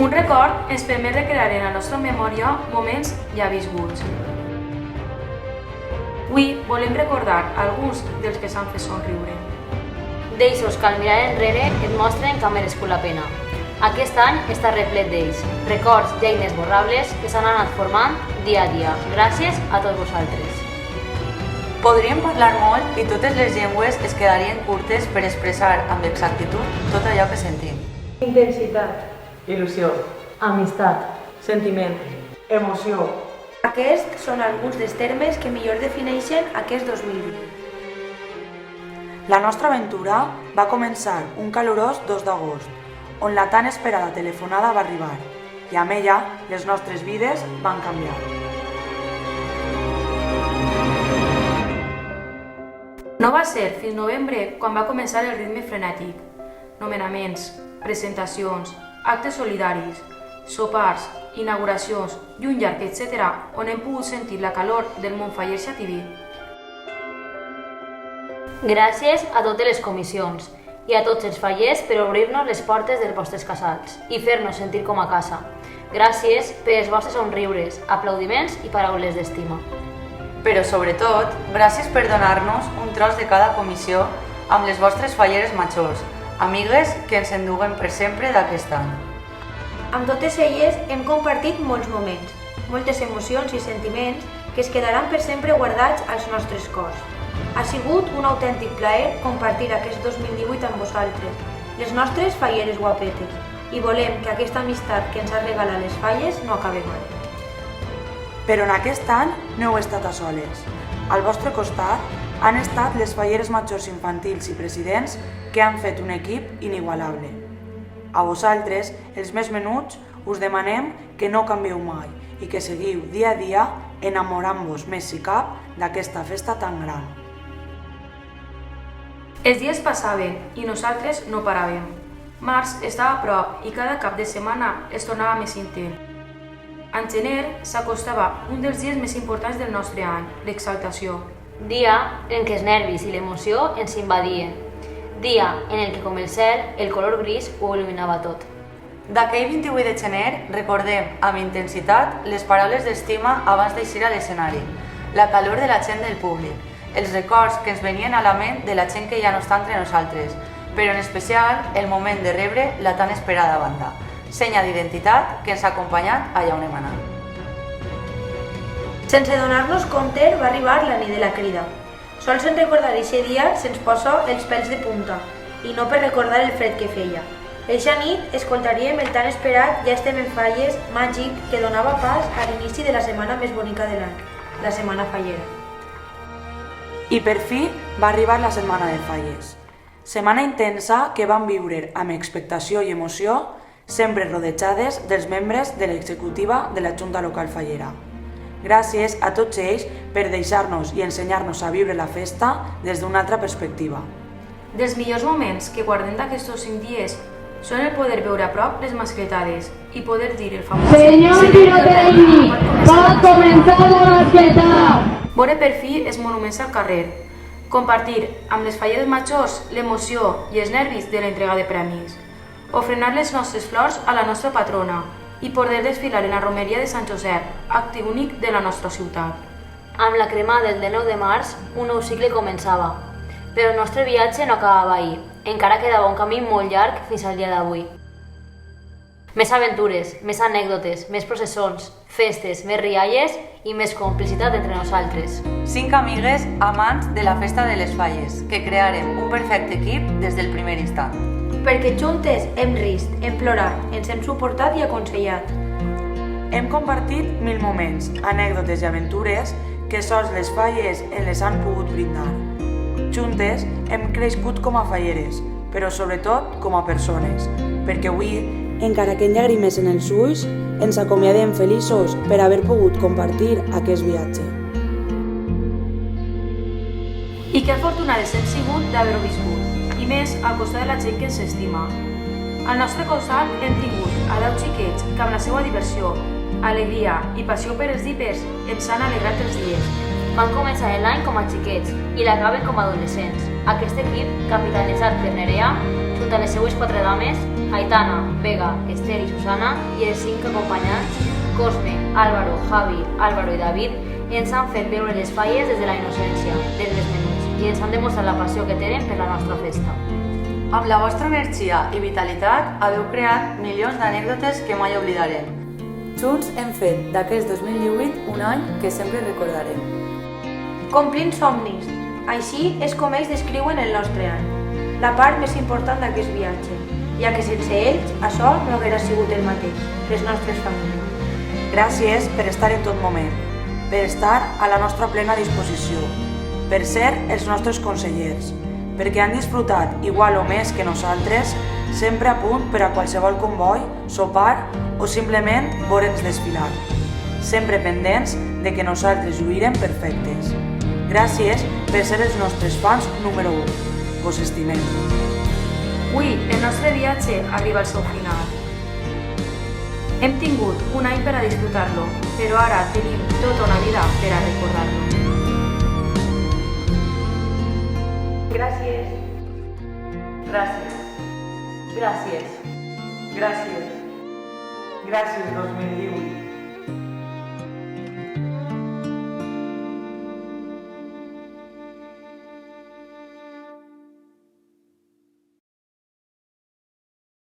Un record ens permet recrear en la nostra memòria moments ja viscuts. Avui volem recordar alguns dels que s'han fet somriure. D'eixos que al mirar enrere et mostren que ha merescut la pena. Aquest any està replet d'ells, records ja inesborrables que s'han anat formant dia a dia, gràcies a tots vosaltres. Podríem parlar molt i totes les llengües es quedarien curtes per expressar amb exactitud tot allò que sentim. Intensitat, il·lusió, amistat, sentiment, emoció. Aquests són alguns dels termes que millor defineixen aquest 2020. La nostra aventura va començar un calorós 2 d'agost, on la tan esperada telefonada va arribar, i amb ella les nostres vides van canviar. No va ser fins novembre quan va començar el ritme frenètic. Nomenaments, presentacions, actes solidaris, sopars, inauguracions i un llarg etc. on hem pogut sentir la calor del Montfaller xativí. Gràcies a totes les comissions i a tots els fallers per obrir-nos les portes dels vostres casals i fer-nos sentir com a casa. Gràcies per els vostres somriures, aplaudiments i paraules d'estima. Però sobretot, gràcies per donar-nos un tros de cada comissió amb les vostres falleres majors, amigues que ens enduguen per sempre d'aquest any. Amb totes elles hem compartit molts moments, moltes emocions i sentiments que es quedaran per sempre guardats als nostres cors. Ha sigut un autèntic plaer compartir aquest 2018 amb vosaltres, les nostres falleres guapetes, i volem que aquesta amistat que ens ha regalat les falles no acabi mai. Però en aquest any no heu estat a soles. Al vostre costat han estat les falleres majors infantils i presidents que han fet un equip inigualable. A vosaltres, els més menuts, us demanem que no canvieu mai i que seguiu dia a dia enamorant-vos més si cap d'aquesta festa tan gran. Els dies passaven i nosaltres no paràvem. Març estava a prop i cada cap de setmana es tornava més intens. En gener s'acostava un dels dies més importants del nostre any, l'exaltació. Dia en què els nervis i l'emoció ens invadien. Dia en el que, com el cel, el color gris ho il·luminava tot. D'aquell 28 de gener recordem amb intensitat les paraules d'estima abans d'eixir a l'escenari, la calor de la gent del públic, els records que ens venien a la ment de la gent que ja no està entre nosaltres, però en especial el moment de rebre la tan esperada banda, senya d'identitat que ens ha acompanyat allà on hem anat. Sense donar-nos compte va arribar la nit de la crida. Sols en recordar aquest dia se'ns posa els pèls de punta, i no per recordar el fred que feia. Eixa nit escoltaríem el tan esperat Ja estem en falles màgic que donava pas a l'inici de la setmana més bonica de l'any, la setmana fallera. I per fi va arribar la setmana de falles. Setmana intensa que vam viure amb expectació i emoció, sempre rodejades dels membres de l'executiva de la Junta Local Fallera. Gràcies a tots ells per deixar-nos i ensenyar-nos a viure la festa des d'una altra perspectiva. Dels millors moments que guardem d'aquests 5 dies són el poder veure a prop les mascletades i poder dir el famós Senyor pirotècnic, va començar la mascleta! Veure per fi els monuments al carrer, compartir amb les falleres majors l'emoció i els nervis de l'entrega de premis, ofrenar les nostres flors a la nostra patrona i poder desfilar en la romeria de Sant Josep, acte únic de la nostra ciutat. Amb la cremada del 9 de març, un nou cicle començava. Però el nostre viatge no acabava ahir. Encara quedava un camí molt llarg fins al dia d'avui. Més aventures, més anècdotes, més processons, festes, més rialles i més complicitat entre nosaltres. 5 amigues amants de la festa de les falles, que crearem un perfecte equip des del primer instant. Perquè juntes hem rist, hem plorat, ens hem suportat i aconsellat. Hem compartit 1000 moments, anècdotes i aventures que sols les falles en les han pogut brindar. Juntes hem crescut com a falleres, però sobretot com a persones, perquè avui, encara que en llàgrimes en els ulls, ens acomiadem feliços per haver pogut compartir aquest viatge. I que afortunades hem sigut d'haver-ho viscut, i més al costat de la gent que ens estima. Al nostre costat hem tingut a 10 xiquets que amb la seva diversió, alegria i passió per els dípers ens han alegrat els dies Van començar l'any com a xiquets i l'acaben com a adolescents. Aquest equip, capitanejat per Nerea, junt a les seues 4 dames, Aitana, Vega, Esther i Susana, i els 5 acompanyants, Cosme, Álvaro, Javi, Álvaro i David, ens han fet veure les falles des de la innocència, des dels menuts, i ens han demostrat la passió que tenen per la nostra festa. Amb la vostra energia i vitalitat haveu creat milions d'anècdotes que mai oblidarem. Junts hem fet d'aquest 2018 un any que sempre recordarem. Complint somnis. Així és com ells descriuen el nostre any. La part més important d'aquest viatge, ja que sense ells això no haguera sigut el mateix, les nostres famílies. Gràcies per estar en tot moment, per estar a la nostra plena disposició, per ser els nostres consellers, perquè han disfrutat igual o més que nosaltres, sempre a punt per a qualsevol comboi, sopar o simplement veure'ns desfilar, sempre pendents de que nosaltres lluirem perfectes. Gràcies per ser els nostres fans número 1. Vos estimem. Avui el nostre viatge arriba al seu final. Hem tingut un any per a disfrutar-lo, però ara tenim tota una vida per a recordar-lo. Gràcies. Gràcies. Gràcies. Gràcies. Gràcies 2018.